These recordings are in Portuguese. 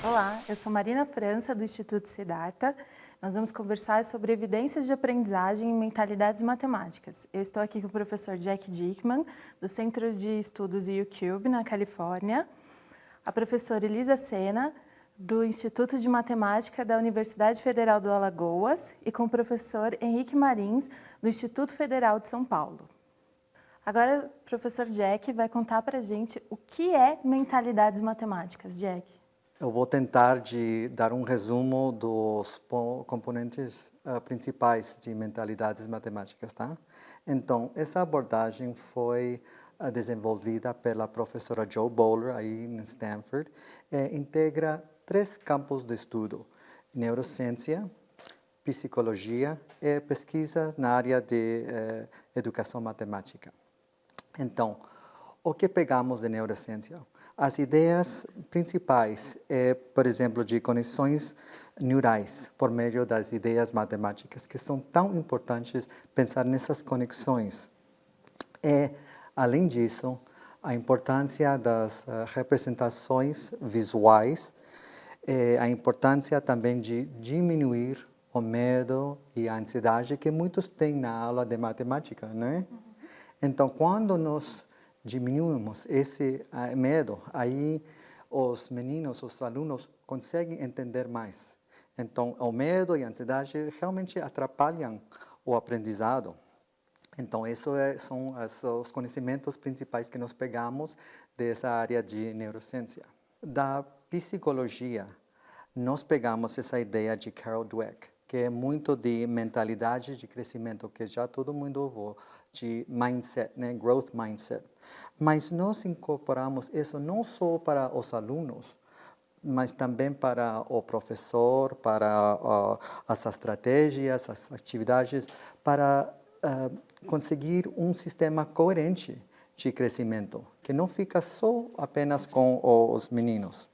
Olá, eu sou Marina França, do Instituto Siddhartha. Nós vamos conversar sobre evidências de aprendizagem em mentalidades matemáticas. Eu estou aqui com o professor Jack Dickman, do Centro de Estudos UCube, na Califórnia, a professora Elisa Sena, do Instituto de Matemática da Universidade Federal do Alagoas, e com o professor Henrique Marins, do Instituto Federal de São Paulo. Agora, o professor Jack vai contar para a gente o que é mentalidades matemáticas. Jack. Eu vou tentar dar um resumo dos componentes principais de mentalidades matemáticas, tá? Então, essa abordagem foi desenvolvida pela professora Jo Boaler, aí em Stanford, e integra 3 campos de estudo: neurociência, psicologia e pesquisa na área de educação matemática. Então, o que pegamos de neurociência? As ideias principais, por exemplo, de conexões neurais por meio das ideias matemáticas, que são tão importantes pensar nessas conexões. E, além disso, a importância das representações visuais, a importância também de diminuir o medo e a ansiedade que muitos têm na aula de matemática, né? Então, quando nós diminuímos esse medo, aí os meninos, os alunos conseguem entender mais. Então, o medo e a ansiedade realmente atrapalham o aprendizado. Então, são os conhecimentos principais que nós pegamos dessa área de neurociência. Da psicologia, nós pegamos essa ideia de Carol Dweck, que é muito de mentalidade de crescimento, que já todo mundo ouviu, de mindset, né? Growth mindset. Mas nós incorporamos isso não só para os alunos, mas também para o professor, para as estratégias, as atividades, para conseguir um sistema coerente de crescimento, que não fica só apenas com os meninos.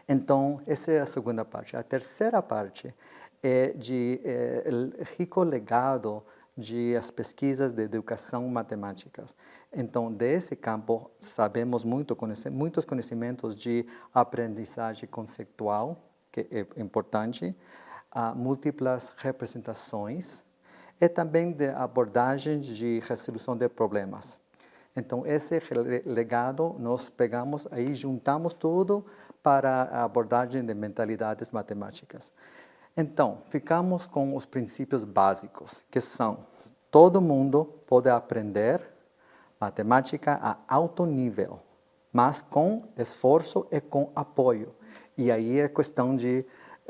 Então, essa é a segunda parte. A terceira parte é rico legado de as pesquisas de educação matemáticas. Então, desse campo, sabemos muitos conhecimentos de aprendizagem conceitual, que é importante, múltiplas representações e também de abordagens de resolução de problemas. Então, esse legado nós pegamos aí, juntamos tudo para a abordagem de mentalidades matemáticas. Então, ficamos com os princípios básicos, que são: todo mundo pode aprender matemática a alto nível, mas com esforço e com apoio. E aí é questão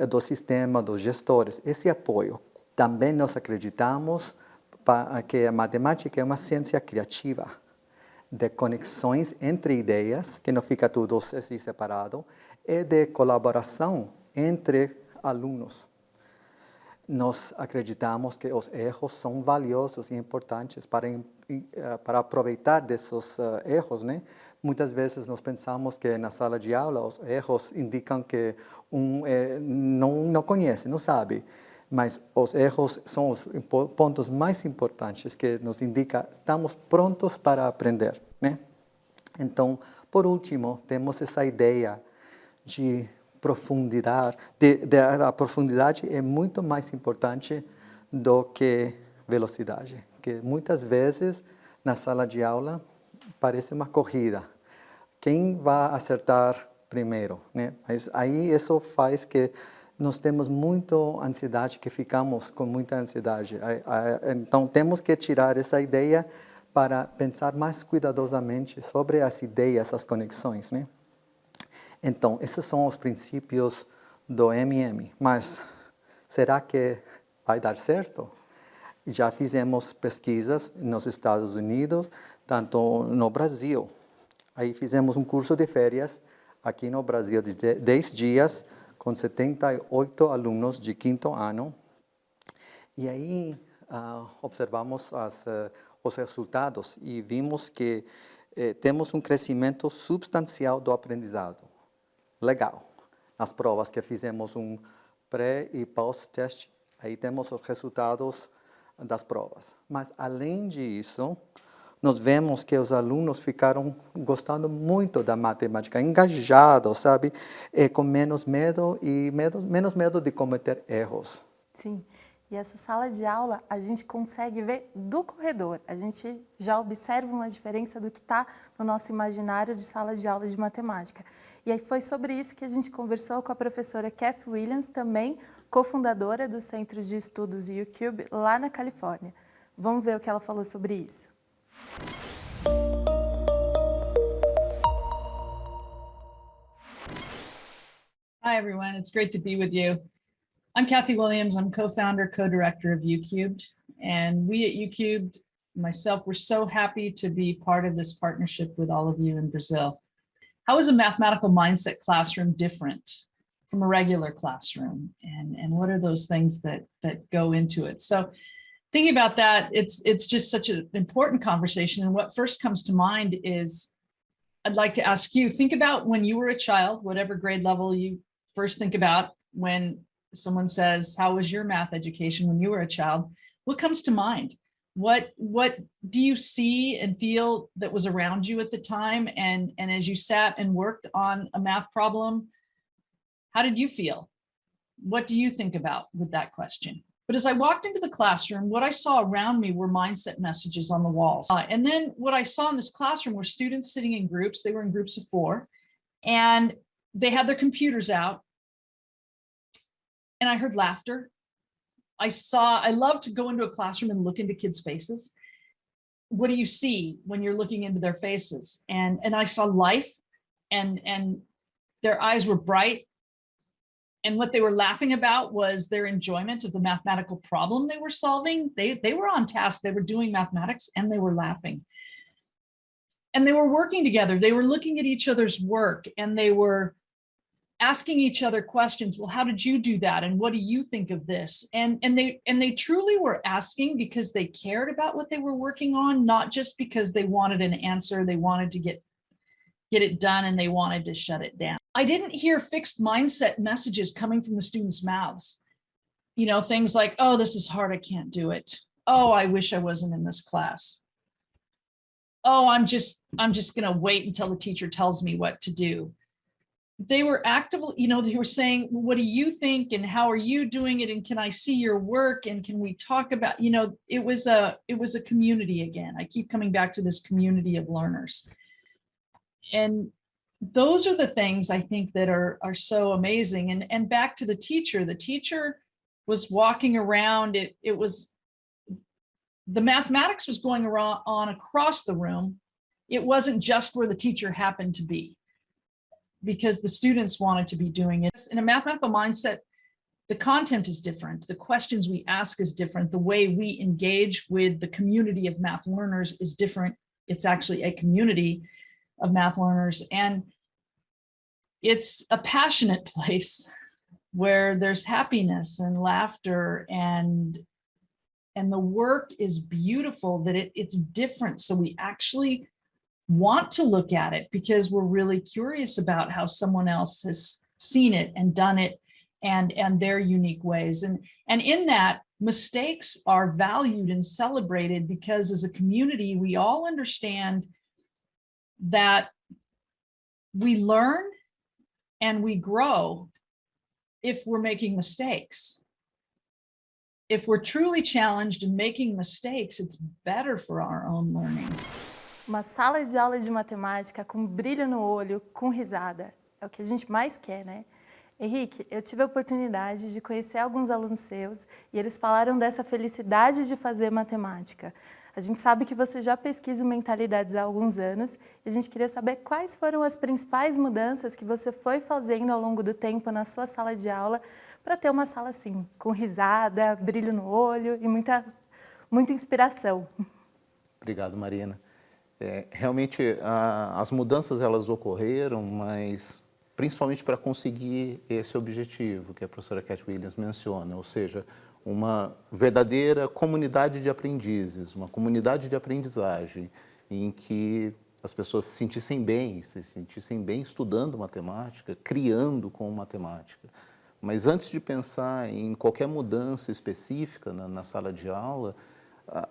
do sistema, dos gestores, esse apoio. Também nós acreditamos que a matemática é uma ciência criativa, de conexões entre ideias, que não fica tudo assim separado, e de colaboração entre alunos. Nós acreditamos que os erros são valiosos e importantes para aproveitar desses erros, né? Muitas vezes nós pensamos que na sala de aula os erros indicam que não conhece, não sabe. Mas os erros são os pontos mais importantes que nos indicam que estamos prontos para aprender, né? Então, por último, temos essa ideia de profundidade. A profundidade é muito mais importante do que velocidade, que muitas vezes na sala de aula parece uma corrida. Quem vai acertar primeiro, né? Mas aí isso faz que nós temos muita ansiedade, que ficamos com muita ansiedade. Então, temos que tirar essa ideia para pensar mais cuidadosamente sobre as ideias, as conexões, né? Então, esses são os princípios do MM. Mas será que vai dar certo? Já fizemos pesquisas nos Estados Unidos, tanto no Brasil. Aí fizemos um curso de férias aqui no Brasil de 10 dias, com 78 alunos de 5º ano. E aí observamos os resultados e vimos que temos um crescimento substancial do aprendizado. Legal. Nas provas que fizemos um pré e pós-teste, aí temos os resultados das provas. Mas, além disso, nós vemos que os alunos ficaram gostando muito da matemática, engajados, sabe? Com menos medo e menos medo de cometer erros. Sim, e essa sala de aula a gente consegue ver do corredor. A gente já observa uma diferença do que está no nosso imaginário de sala de aula de matemática. E aí foi sobre isso que a gente conversou com a professora Kathy Williams, também cofundadora do Centro de Estudos UCube, lá na Califórnia. Vamos ver o que ela falou sobre isso. Hi, everyone. It's great to be with you. I'm Kathy Williams. I'm co-founder, co-director of UCubed. And we at UCubed, myself, we're so happy to be part of this partnership with all of you in Brazil. How is a mathematical mindset classroom different from a regular classroom? And what are those things that go into it? So thinking about that, it's just such an important conversation. And what first comes to mind is, I'd like to ask you, think about when you were a child, whatever grade level you first think about when someone says, how was your math education when you were a child? What comes to mind? What do you see and feel that was around you at the time? And as you sat and worked on a math problem, how did you feel? What do you think about with that question? But as I walked into the classroom, what I saw around me were mindset messages on the walls. And then what I saw in this classroom were students sitting in groups. They were in groups of 4, and they had their computers out. And I heard laughter. I love to go into a classroom and look into kids' faces. What do you see when you're looking into their faces? And I saw life, and their eyes were bright. And what they were laughing about was their enjoyment of the mathematical problem they were solving. They were on task. They were doing mathematics and they were laughing. And they were working together. They were looking at each other's work, and they were asking each other questions. Well, how did you do that? And what do you think of this? And they truly were asking because they cared about what they were working on, not just because they wanted an answer. They wanted to get it done, and they wanted to shut it down. I didn't hear fixed mindset messages coming from the students' mouths. You know, things like, oh, this is hard, I can't do it. Oh, I wish I wasn't in this class. Oh, I'm just gonna wait until the teacher tells me what to do. They were actively, you know, they were saying, well, what do you think? And how are you doing it? And can I see your work? And can we talk about, you know, it was a community again. I keep coming back to this community of learners. And those are the things I think that are so amazing. And back to the teacher was walking around. It was, the mathematics was going on across the room. It wasn't just where the teacher happened to be, because the students wanted to be doing it. In a mathematical mindset, the content is different. The questions we ask is different. The way we engage with the community of math learners is different. It's actually a community of math learners. And it's a passionate place where there's happiness and laughter, and the work is beautiful, that it's different. So we actually want to look at it because we're really curious about how someone else has seen it and done it, and their unique ways. And in that, mistakes are valued and celebrated, because as a community, we all understand that we learn and we grow if we're making mistakes. If we're truly challenged and making mistakes, it's better for our own learning. Uma sala de aula de matemática com brilho no olho, com risada. É o que a gente mais quer, né? Henrique, eu tive a oportunidade de conhecer alguns alunos seus e eles falaram dessa felicidade de fazer matemática. A gente sabe que você já pesquisa mentalidades há alguns anos e a gente queria saber quais foram as principais mudanças que você foi fazendo ao longo do tempo na sua sala de aula para ter uma sala assim, com risada, brilho no olho e muita inspiração. Obrigado, Marina. Realmente as mudanças elas ocorreram, mas principalmente para conseguir esse objetivo que a professora Kathy Williams menciona, ou seja, uma verdadeira comunidade de aprendizes, uma comunidade de aprendizagem em que as pessoas se sentissem bem estudando matemática, criando com matemática. Mas antes de pensar em qualquer mudança específica na sala de aula,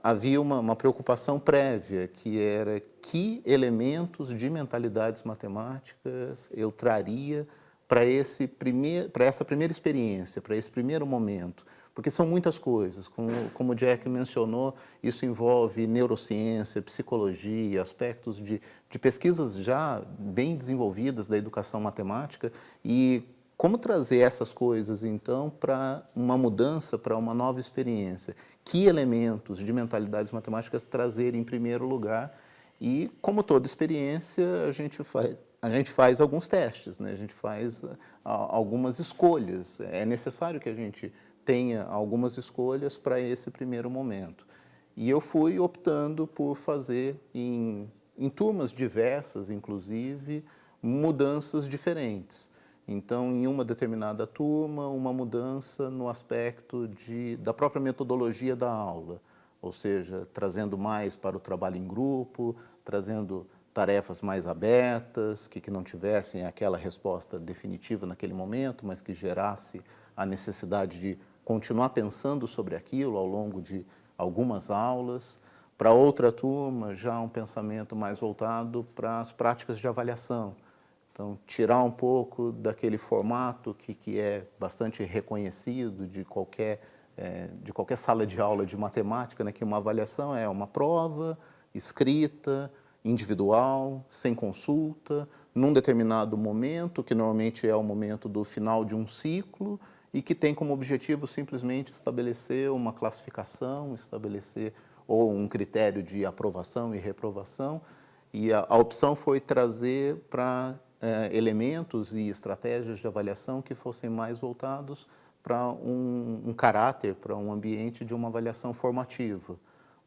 havia uma preocupação prévia, que era que elementos de mentalidades matemáticas eu traria para essa primeira experiência, para esse primeiro momento. Porque são muitas coisas, como o Jack mencionou, isso envolve neurociência, psicologia, aspectos de pesquisas já bem desenvolvidas da educação matemática, e como trazer essas coisas, então, para uma mudança, para uma nova experiência? Que elementos de mentalidades matemáticas trazer em primeiro lugar? E, como toda experiência, a gente faz alguns testes, né? A gente faz algumas escolhas. É necessário que a gente tenha algumas escolhas para esse primeiro momento. E eu fui optando por fazer, em turmas diversas, inclusive, mudanças diferentes. Então, em uma determinada turma, uma mudança no aspecto da própria metodologia da aula, ou seja, trazendo mais para o trabalho em grupo, trazendo tarefas mais abertas, que não tivessem aquela resposta definitiva naquele momento, mas que gerasse a necessidade de continuar pensando sobre aquilo ao longo de algumas aulas. Para outra turma, já um pensamento mais voltado para as práticas de avaliação. Então, tirar um pouco daquele formato que é bastante reconhecido de qualquer sala de aula de matemática, né, que uma avaliação é uma prova escrita, individual, sem consulta, num determinado momento, que normalmente é o momento do final de um ciclo, e que tem como objetivo simplesmente estabelecer uma classificação, estabelecer ou um critério de aprovação e reprovação. E a opção foi trazer para elementos e estratégias de avaliação que fossem mais voltados para um caráter, para um ambiente de uma avaliação formativa.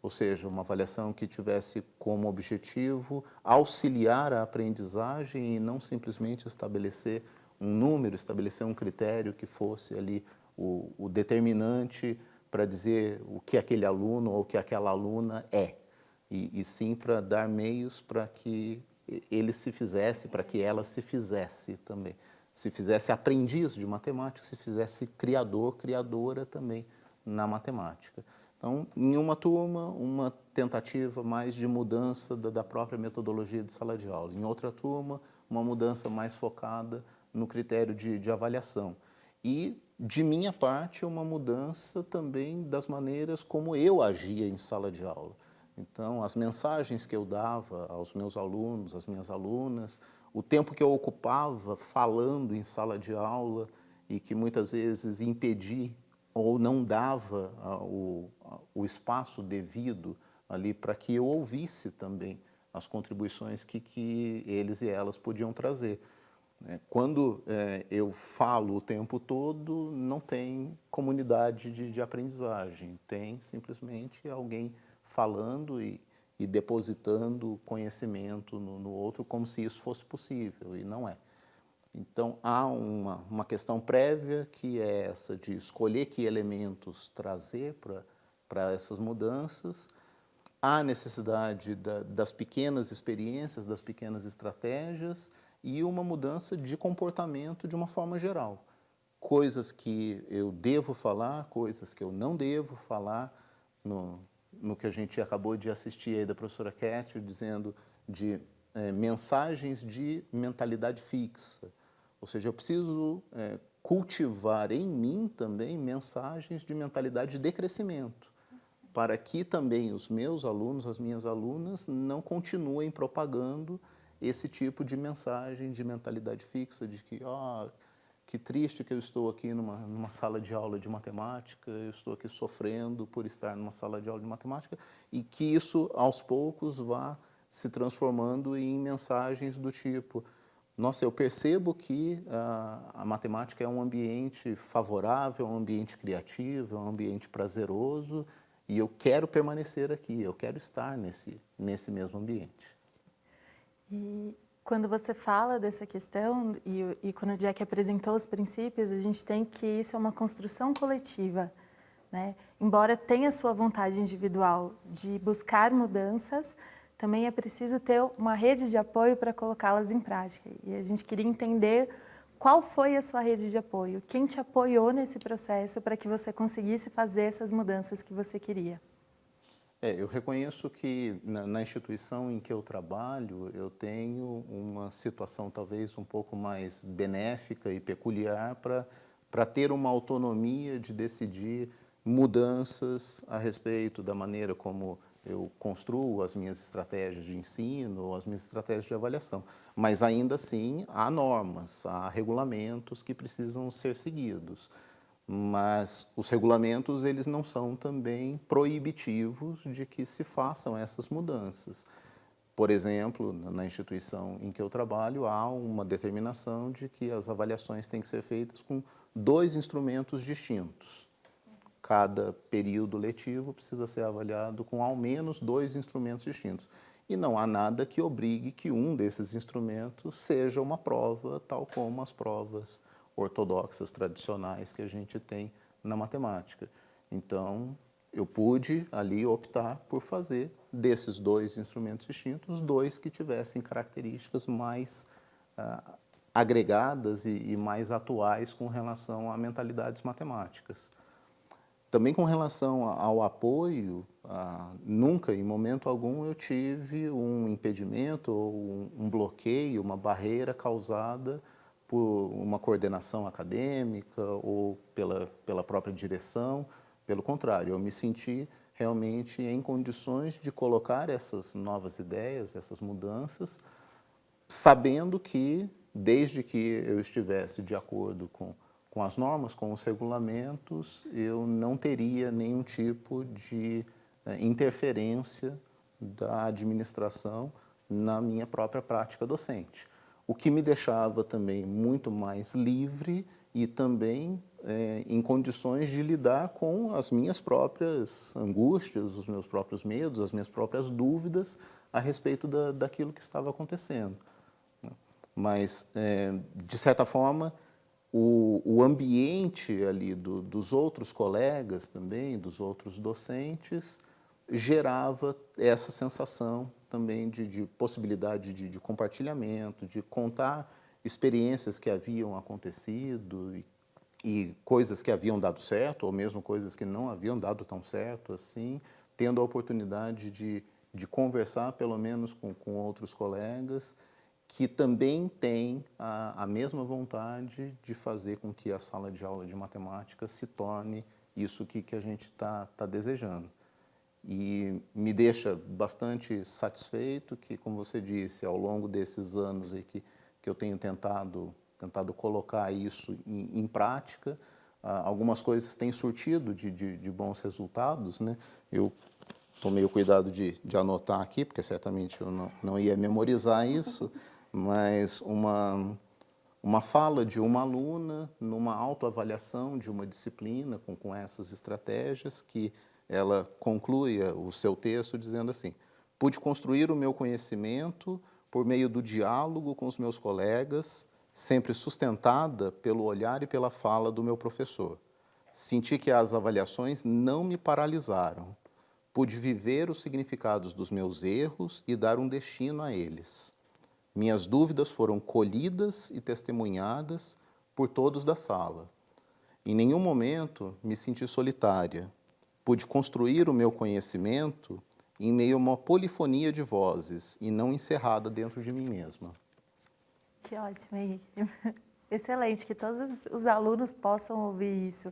Ou seja, uma avaliação que tivesse como objetivo auxiliar a aprendizagem e não simplesmente estabelecer um número, estabelecer um critério que fosse ali o determinante para dizer o que aquele aluno ou o que aquela aluna é. E sim para dar meios para que ele se fizesse, para que ela se fizesse também. Se fizesse aprendiz de matemática, se fizesse criador, criadora também na matemática. Então, em uma turma, uma tentativa mais de mudança da própria metodologia de sala de aula. Em outra turma, uma mudança mais focada no critério de avaliação. E, de minha parte, uma mudança também das maneiras como eu agia em sala de aula. Então, as mensagens que eu dava aos meus alunos, às minhas alunas, o tempo que eu ocupava falando em sala de aula e que muitas vezes impedi ou não dava o espaço devido ali para que eu ouvisse também as contribuições que eles e elas podiam trazer. Quando eu falo o tempo todo, não tem comunidade de aprendizagem, tem simplesmente alguém falando e depositando conhecimento no outro como se isso fosse possível, e não é. Então, há uma questão prévia, que é essa de escolher que elementos trazer para essas mudanças. Há necessidade das pequenas experiências, das pequenas estratégias, e uma mudança de comportamento de uma forma geral. Coisas que eu devo falar, coisas que eu não devo falar, no que a gente acabou de assistir aí da professora Cat, dizendo de mensagens de mentalidade fixa. Ou seja, eu preciso cultivar em mim também mensagens de mentalidade de crescimento, para que também os meus alunos, as minhas alunas, não continuem propagando esse tipo de mensagem de mentalidade fixa, de que triste que eu estou aqui numa sala de aula de matemática, eu estou aqui sofrendo por estar numa sala de aula de matemática, e que isso, aos poucos, vá se transformando em mensagens do tipo: nossa, eu percebo que a matemática é um ambiente favorável, é um ambiente criativo, é um ambiente prazeroso, e eu quero permanecer aqui, eu quero estar nesse mesmo ambiente. E quando você fala dessa questão, e quando o Jack apresentou os princípios, a gente tem que isso é uma construção coletiva, né? Embora tenha sua vontade individual de buscar mudanças, também é preciso ter uma rede de apoio para colocá-las em prática. E a gente queria entender qual foi a sua rede de apoio, quem te apoiou nesse processo para que você conseguisse fazer essas mudanças que você queria. Eu reconheço que na instituição em que eu trabalho, eu tenho uma situação talvez um pouco mais benéfica e peculiar para ter uma autonomia de decidir mudanças a respeito da maneira como eu construo as minhas estratégias de ensino ou as minhas estratégias de avaliação. Mas ainda assim há normas, há regulamentos que precisam ser seguidos. Mas os regulamentos, eles não são também proibitivos de que se façam essas mudanças. Por exemplo, na instituição em que eu trabalho, há uma determinação de que as avaliações têm que ser feitas com 2 instrumentos distintos. Cada período letivo precisa ser avaliado com ao menos 2 instrumentos distintos. E não há nada que obrigue que um desses instrumentos seja uma prova, tal como as provas ortodoxas, tradicionais que a gente tem na matemática. Então, eu pude ali optar por fazer desses 2 instrumentos distintos, 2 que tivessem características mais agregadas e mais atuais com relação a mentalidades matemáticas. Também com relação ao apoio, nunca, em momento algum, eu tive um impedimento ou um bloqueio, uma barreira causada por uma coordenação acadêmica ou pela própria direção. Pelo contrário, eu me senti realmente em condições de colocar essas novas ideias, essas mudanças, sabendo que, desde que eu estivesse de acordo com as normas, com os regulamentos, eu não teria nenhum tipo de interferência da administração na minha própria prática docente. O que me deixava também muito mais livre e também em condições de lidar com as minhas próprias angústias, os meus próprios medos, as minhas próprias dúvidas a respeito daquilo que estava acontecendo. Mas, de certa forma, o ambiente ali dos outros colegas também, dos outros docentes, gerava essa sensação também de possibilidade de compartilhamento, de contar experiências que haviam acontecido e coisas que haviam dado certo, ou mesmo coisas que não haviam dado tão certo assim, tendo a oportunidade de conversar pelo menos com outros colegas que também têm a mesma vontade de fazer com que a sala de aula de matemática se torne isso que a gente está desejando. E me deixa bastante satisfeito que, como você disse, ao longo desses anos aí que eu tenho tentado colocar isso em prática, algumas coisas têm surtido de bons resultados, né? Eu tomei o cuidado de anotar aqui, porque certamente eu não ia memorizar isso, mas uma fala de uma aluna numa autoavaliação de uma disciplina com essas estratégias, que ela conclui o seu texto dizendo assim: pude construir o meu conhecimento por meio do diálogo com os meus colegas, sempre sustentada pelo olhar e pela fala do meu professor. Senti que as avaliações não me paralisaram. Pude viver os significados dos meus erros e dar um destino a eles. Minhas dúvidas foram colhidas e testemunhadas por todos da sala. Em nenhum momento me senti solitária. Pude construir o meu conhecimento em meio a uma polifonia de vozes e não encerrada dentro de mim mesma. Que ótimo, Henrique. Excelente, que todos os alunos possam ouvir isso.